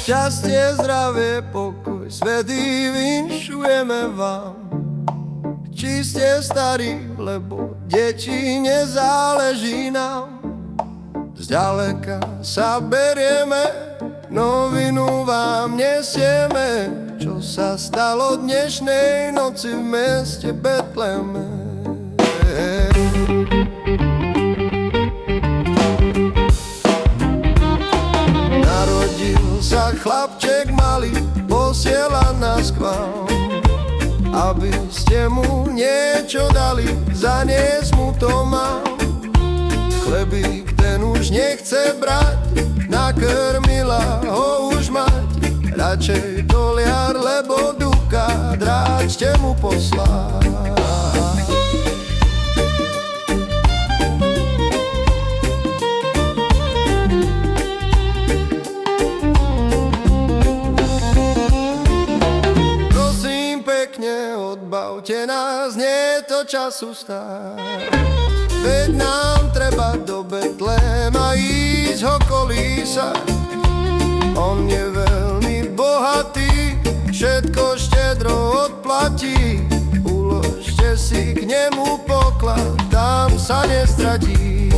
Šťastie, zdravie, pokoj, svätý vinšujeme vám. Či ste starí, lebo deti nezáleží nám. Zďaleka sa berieme, novinu vám nesieme, čo sa stalo dnešnej noci v meste Betleme. Narodil sa chlapček malý, posiela nás k vám, aby ste mu niečo dali, zaniesť mu to mám. Chlebík ten už nechce brať, na krmila ho už mať. Radšej doliar, lebo duka dráčte mu poslať. Prosím pekne, odbavte nás, nie je to času stáť. Veď nám treba do Betléma ísť ho kolísať. On je veľmi bohatý, všetko štedro odplatí. Uložte si k nemu poklad, tam sa nestratí.